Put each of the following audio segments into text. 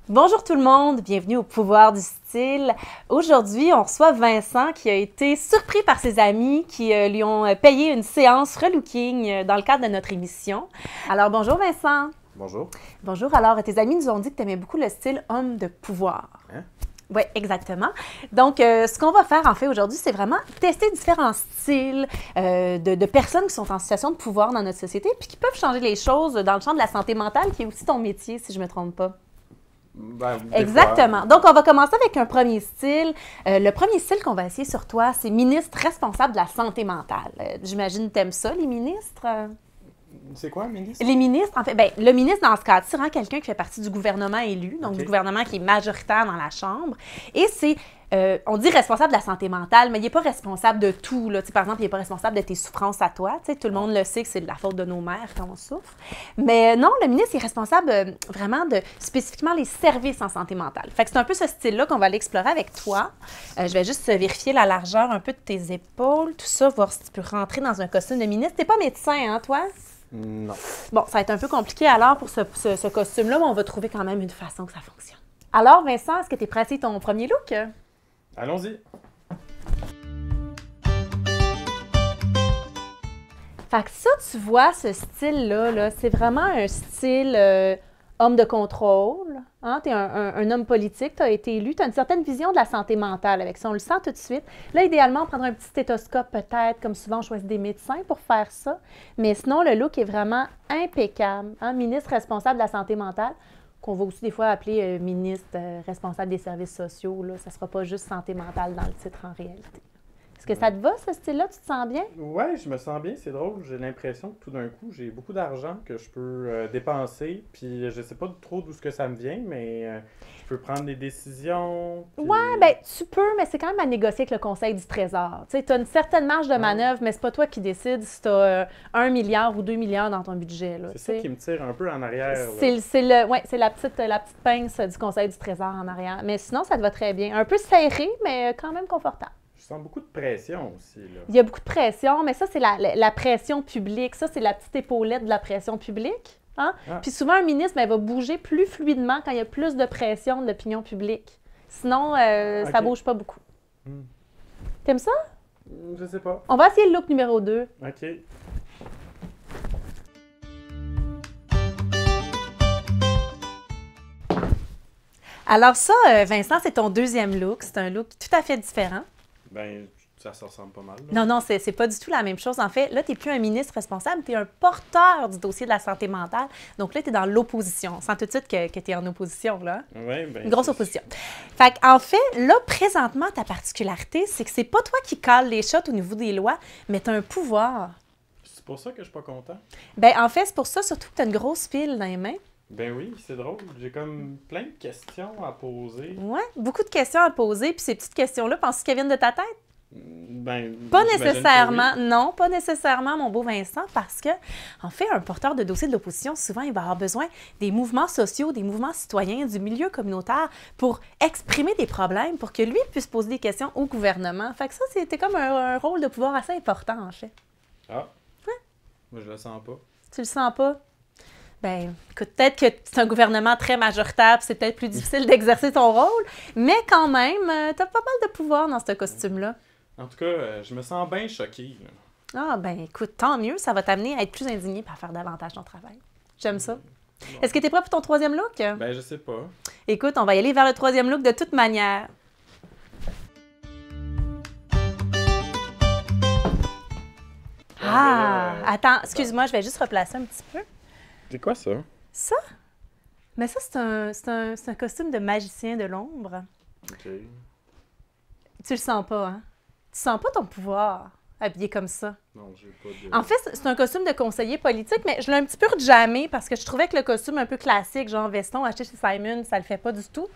Bonjour tout le monde, bienvenue au Pouvoir du style. Aujourd'hui, on reçoit Vincent qui a été surpris par ses amis qui lui ont payé une séance relooking dans le cadre de notre émission. Alors bonjour Vincent. Bonjour. Bonjour, alors tes amis nous ont dit que tu aimais beaucoup le style homme de pouvoir. Hein? Oui, exactement. Donc, ce qu'on va faire en fait aujourd'hui, c'est vraiment tester différents styles de personnes qui sont en situation de pouvoir dans notre société puis qui peuvent changer les choses dans le champ de la santé mentale qui est aussi ton métier, si je ne me trompe pas. Ben, Exactement. Donc, on va commencer avec un premier style. Le premier style qu'on va essayer sur toi, c'est ministre responsable de la santé mentale. J'imagine que tu aimes ça, les ministres? C'est quoi un ministre? Les ministres, en fait, bien, le ministre, dans ce cas, c'est vraiment quelqu'un qui fait partie du gouvernement élu, donc du gouvernement qui est majoritaire dans la Chambre. Et c'est, on dit responsable de la santé mentale, mais il n'est pas responsable de tout. Là. Par exemple, il n'est pas responsable de tes souffrances à toi. Tout le monde le sait que c'est de la faute de nos mères quand on souffre. Mais non, le ministre est responsable vraiment de spécifiquement les services en santé mentale. Fait que c'est un peu ce style-là qu'on va aller explorer avec toi. Je vais juste vérifier la largeur un peu de tes épaules, tout ça, voir si tu peux rentrer dans un costume de ministre. Tu n'es pas médecin, hein, toi? Non. Bon, ça va être un peu compliqué alors pour ce costume-là, mais on va trouver quand même une façon que ça fonctionne. Alors, Vincent, est-ce que tu es prêt à essayer ton premier look? Allons-y. Fait que ça, tu vois, ce style-là, là, c'est vraiment un style homme de contrôle. Hein? Tu es un homme politique, tu as été élu, tu as une certaine vision de la santé mentale avec ça, on le sent tout de suite. Là, idéalement, on prendrait un petit stéthoscope peut-être, comme souvent on choisit des médecins pour faire ça. Mais sinon, le look est vraiment impeccable. Hein? Ministre responsable de la santé mentale, qu'on va aussi des fois appeler ministre responsable des services sociaux. Là. Ça ne sera pas juste santé mentale dans le titre en réalité. Est-ce que ça te va, ce style-là? Tu te sens bien? Ouais, je me sens bien, c'est drôle. J'ai l'impression que tout d'un coup, j'ai beaucoup d'argent que je peux dépenser. Puis je sais pas trop d'où ce que ça me vient, mais je peux prendre des décisions. Puis... Ouais, bien, tu peux, mais c'est quand même à négocier avec le Conseil du Trésor. Tu sais, tu as une certaine marge de manœuvre, mais c'est pas toi qui décides si tu as 1 milliard ou 2 milliards dans ton budget. Là, c'est ça qui me tire un peu en arrière. C'est la petite pince du Conseil du Trésor en arrière. Mais sinon, ça te va très bien. Un peu serré, mais quand même confortable. Je sens beaucoup de pression aussi. Là. Il y a beaucoup de pression, mais ça, c'est la pression publique. Ça, c'est la petite épaulette de la pression publique. Hein? Ah. Puis souvent, un ministre va bouger plus fluidement quand il y a plus de pression de l'opinion publique. Sinon, ça bouge pas beaucoup. T'aimes ça? Je sais pas. On va essayer le look numéro 2. OK. Alors ça, Vincent, c'est ton deuxième look. C'est un look tout à fait différent. Ben, ça se ressemble pas mal. Là. Non, c'est pas du tout la même chose. En fait, là, tu n'es plus un ministre responsable, tu es un porteur du dossier de la santé mentale. Donc là, tu es dans l'opposition. On sent tout de suite que tu es en opposition, là. Oui, bien. Une grosse opposition. Fait qu'en fait, là, présentement, ta particularité, c'est que c'est pas toi qui cales les shots au niveau des lois, mais tu as un pouvoir. C'est pour ça que je suis pas content? Ben en fait, c'est pour ça surtout que tu as une grosse pile dans les mains. Ben oui, c'est drôle. J'ai comme plein de questions à poser. Oui, beaucoup de questions à poser. Puis ces petites questions-là, penses-tu qu'elles viennent de ta tête? Ben, pas nécessairement, oui. non, pas nécessairement, mon beau Vincent, parce que, en fait, un porteur de dossier de l'opposition, souvent, il va avoir besoin des mouvements sociaux, des mouvements citoyens, du milieu communautaire pour exprimer des problèmes, pour que lui puisse poser des questions au gouvernement. Fait que ça, c'était comme un rôle de pouvoir assez important, en fait. Ah. Ouais. Moi, je le sens pas. Tu le sens pas? Ben, écoute, peut-être que c'est un gouvernement très majoritaire, c'est peut-être plus difficile d'exercer ton rôle, mais quand même, t'as pas mal de pouvoir dans ce costume-là. En tout cas, je me sens bien choqué. Là. Ah, ben écoute, tant mieux, ça va t'amener à être plus indigné et à faire davantage ton travail. J'aime ça. Bon. Est-ce que tu es prêt pour ton troisième look? Ben, je sais pas. Écoute, on va y aller vers le troisième look de toute manière. Ah! Attends, excuse-moi, je vais juste replacer un petit peu. C'est quoi ça? Ça? Mais ça, c'est un costume de magicien de l'ombre. OK. Tu le sens pas, hein? Tu sens pas ton pouvoir habillé comme ça. Non, j'ai pas de... En fait, c'est un costume de conseiller politique, mais je l'ai un petit peu rejammé parce que je trouvais que le costume un peu classique, genre veston acheté chez Simon, ça le fait pas du tout.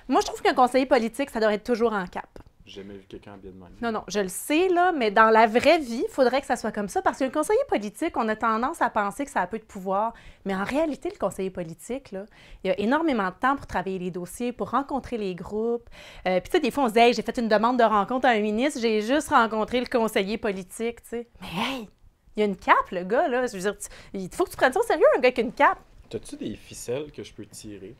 Moi, je trouve qu'un conseiller politique, ça devrait être toujours en cap. J'ai jamais vu quelqu'un habillé de même. Non, je le sais, là, mais dans la vraie vie, il faudrait que ça soit comme ça parce qu'un conseiller politique, on a tendance à penser que ça a peu de pouvoir, mais en réalité, le conseiller politique, là, il y a énormément de temps pour travailler les dossiers, pour rencontrer les groupes. Puis, tu sais, des fois, on se dit, hey, j'ai fait une demande de rencontre à un ministre, j'ai juste rencontré le conseiller politique, tu sais. Mais hey, il y a une cape, le gars, là. Je veux dire, il faut que tu prennes ça au sérieux, un gars avec une cape. T'as-tu des ficelles que je peux tirer?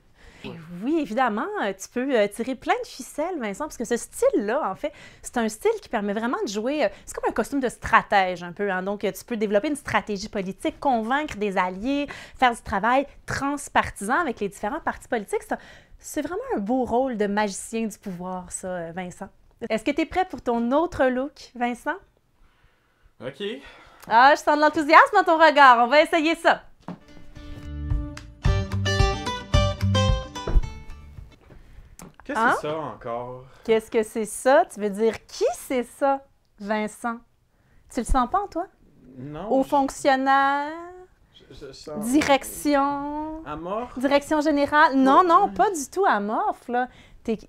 Oui, évidemment, tu peux tirer plein de ficelles, Vincent, parce que ce style-là, en fait, c'est un style qui permet vraiment de jouer. C'est comme un costume de stratège, un peu. Hein? Donc, tu peux développer une stratégie politique, convaincre des alliés, faire du travail transpartisan avec les différents partis politiques. C'est vraiment un beau rôle de magicien du pouvoir, ça, Vincent. Est-ce que tu es prêt pour ton autre look, Vincent? OK. Ah, je sens de l'enthousiasme dans ton regard. On va essayer ça. Qu'est-ce que c'est ça encore? Qu'est-ce que c'est ça? Tu veux dire qui c'est ça, Vincent? Tu le sens pas en toi? Non. Haut fonctionnaire? Je sens... Direction? Amorphe? Direction générale? Non, non, pas du tout amorphe, là.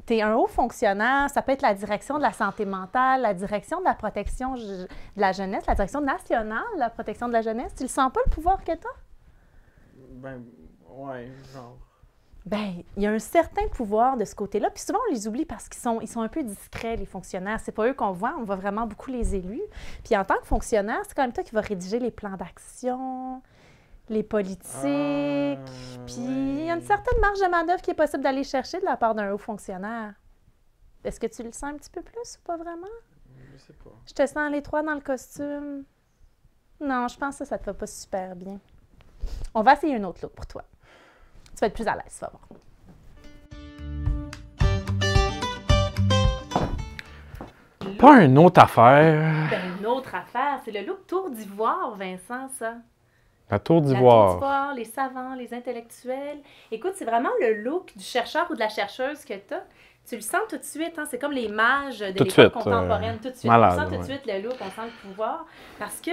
T'es un haut fonctionnaire, ça peut être la direction de la santé mentale, la direction de la protection de la jeunesse, la direction nationale de la protection de la jeunesse. Tu le sens pas, le pouvoir que t'as? Ben, ouais, genre... Bien, il y a un certain pouvoir de ce côté-là. Puis souvent, on les oublie parce qu'ils sont un peu discrets, les fonctionnaires. C'est pas eux qu'on voit vraiment beaucoup les élus. Puis en tant que fonctionnaire, c'est quand même toi qui vas rédiger les plans d'action, les politiques. Puis il y a une certaine marge de manœuvre qui est possible d'aller chercher de la part d'un haut fonctionnaire. Est-ce que tu le sens un petit peu plus ou pas vraiment? Je sais pas. Je te sens à l'étroit dans le costume. Non, je pense que ça te va pas super bien. On va essayer un autre look pour toi. Tu vas être plus à l'aise, tu vas voir. Pas une autre affaire. Ben, une autre affaire, c'est le look tour d'ivoire, Vincent, ça. La tour La d'ivoire. tour d'ivoire, les savants, les intellectuels. Écoute, c'est vraiment le look du chercheur ou de la chercheuse que tu as. Tu le sens tout de suite, hein? C'est comme les mages de l'époque contemporaine. Tout de suite, malade, on sent tout de suite le look, on sent le pouvoir. Parce que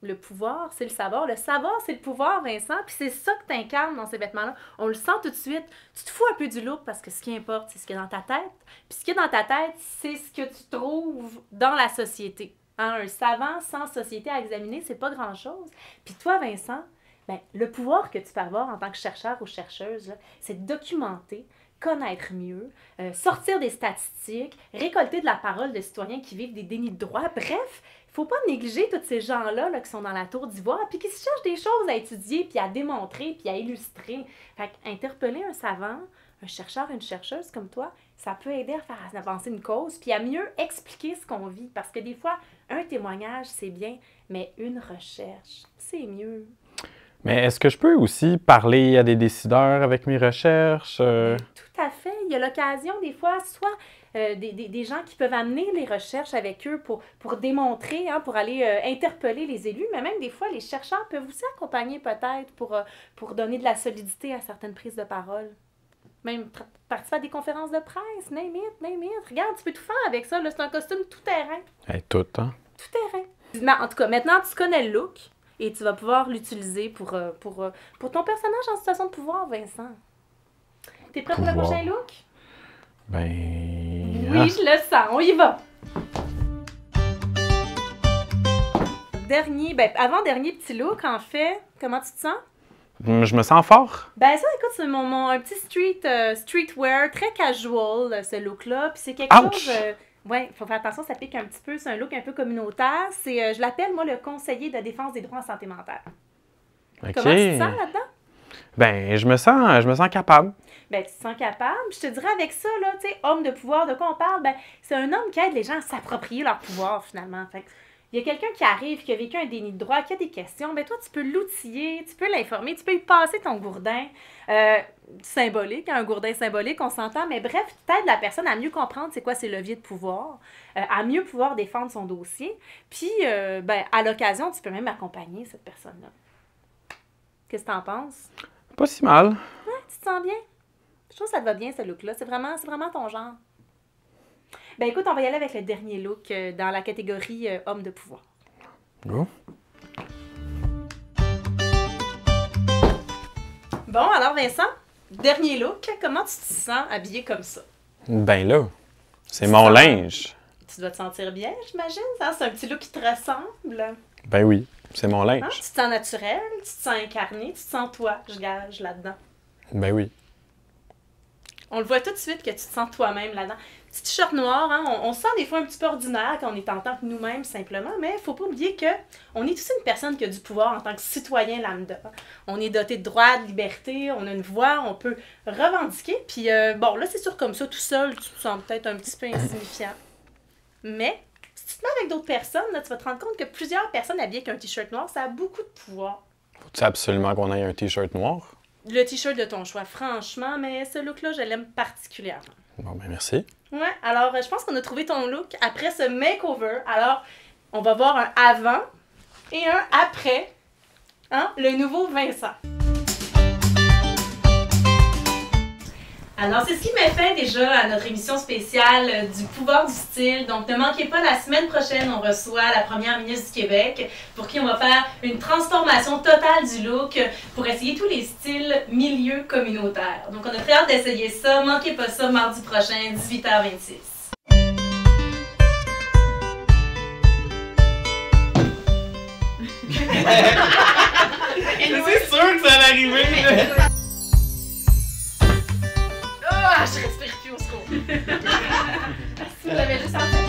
le pouvoir, c'est le savoir. Le savoir, c'est le pouvoir, Vincent. Puis c'est ça que tu incarnes dans ces vêtements-là. On le sent tout de suite. Tu te fous un peu du look parce que ce qui importe, c'est ce qu'il y a dans ta tête. Puis ce qu'il y a dans ta tête, c'est ce que tu trouves dans la société. Hein? Un savant sans société à examiner, c'est pas grand-chose. Puis toi, Vincent, ben, le pouvoir que tu peux avoir en tant que chercheur ou chercheuse, là, c'est de documenter, connaître mieux, sortir des statistiques, récolter de la parole de citoyens qui vivent des dénis de droit. Bref, il ne faut pas négliger tous ces gens-là là, qui sont dans la tour d'ivoire puis qui se cherchent des choses à étudier, puis à démontrer, puis à illustrer. Fait qu'interpeller un savant, un chercheur, une chercheuse comme toi, ça peut aider à faire avancer une cause, puis à mieux expliquer ce qu'on vit. Parce que des fois, un témoignage, c'est bien, mais une recherche, c'est mieux. Mais est-ce que je peux aussi parler à des décideurs avec mes recherches? Tout à fait. Il y a l'occasion, des fois, soit des gens qui peuvent amener les recherches avec eux pour démontrer, hein, pour aller interpeller les élus, mais même des fois, les chercheurs peuvent aussi accompagner peut-être pour donner de la solidité à certaines prises de parole. Même participer à des conférences de presse, name it. Regarde, tu peux tout faire avec ça. Là, c'est un costume tout-terrain. Hey, tout, hein? Tout-terrain. Mais en tout cas, maintenant, tu connais le look. Et tu vas pouvoir l'utiliser pour ton personnage en situation de pouvoir, Vincent. T'es prêt pour le prochain look? Ben... Oui, je le sens. On y va. Avant-dernier petit look, en fait. Comment tu te sens? Je me sens fort. Ben ça, écoute, c'est un petit streetwear, très casual, ce look-là. Puis c'est quelque chose... Oui, il faut faire attention, ça pique un petit peu. C'est un look un peu communautaire. Je l'appelle, moi, le conseiller de défense des droits en santé mentale. Okay. Comment tu te sens là-dedans? Ben, je me sens capable. Ben, tu te sens capable. Je te dirais avec ça, là, tu sais, homme de pouvoir, de quoi on parle? Ben, c'est un homme qui aide les gens à s'approprier leur pouvoir, finalement. Fait il y a quelqu'un qui arrive, qui a vécu un déni de droit, qui a des questions, ben toi, tu peux l'outiller, tu peux l'informer, tu peux lui passer ton gourdin symbolique, un gourdin symbolique, on s'entend, mais bref, tu aides la personne à mieux comprendre c'est quoi ses leviers de pouvoir, à mieux pouvoir défendre son dossier, puis, à l'occasion, tu peux même accompagner cette personne-là. Qu'est-ce que tu en penses? Pas si mal. Ouais, tu te sens bien? Je trouve que ça te va bien, ce look-là. C'est vraiment ton genre. Ben écoute, on va y aller avec le dernier look dans la catégorie homme de pouvoir. Oh. Bon, alors Vincent, dernier look, comment tu te sens habillé comme ça? Ben là, c'est mon linge. Tu dois te sentir bien, j'imagine. Hein? C'est un petit look qui te ressemble. Ben oui, c'est mon linge. Hein? Tu te sens naturel, tu te sens incarné, tu te sens toi, je gage là-dedans. Ben oui. On le voit tout de suite que tu te sens toi-même là-dedans. Petit t-shirt noir, hein, on se sent des fois un petit peu ordinaire quand on est en tant que nous-mêmes simplement, mais il ne faut pas oublier qu'on est aussi une personne qui a du pouvoir en tant que citoyen lambda. On est doté de droits, de liberté, on a une voix, on peut revendiquer. Puis bon, là c'est sûr comme ça, tout seul, tu te sens peut-être un petit peu insignifiant. Mais si tu te mets avec d'autres personnes, là, tu vas te rendre compte que plusieurs personnes habillées avec un t-shirt noir, ça a beaucoup de pouvoir. Faut-tu absolument qu'on ait un t-shirt noir? Le t-shirt de ton choix, franchement, mais ce look-là, je l'aime particulièrement. Bon, ben merci. Ouais, alors je pense qu'on a trouvé ton look après ce makeover. Alors, on va voir un avant et un après, hein, le nouveau Vincent. Alors, c'est ce qui met fin déjà à notre émission spéciale du pouvoir du style. Donc, ne manquez pas, la semaine prochaine, on reçoit la première ministre du Québec pour qui on va faire une transformation totale du look pour essayer tous les styles milieu communautaire. Donc, on a très hâte d'essayer ça. Manquez pas ça mardi prochain, 18h26. C'est sûr que ça allait arriver! Ah, je respire plus au secours. Si vous l'avez juste à faire.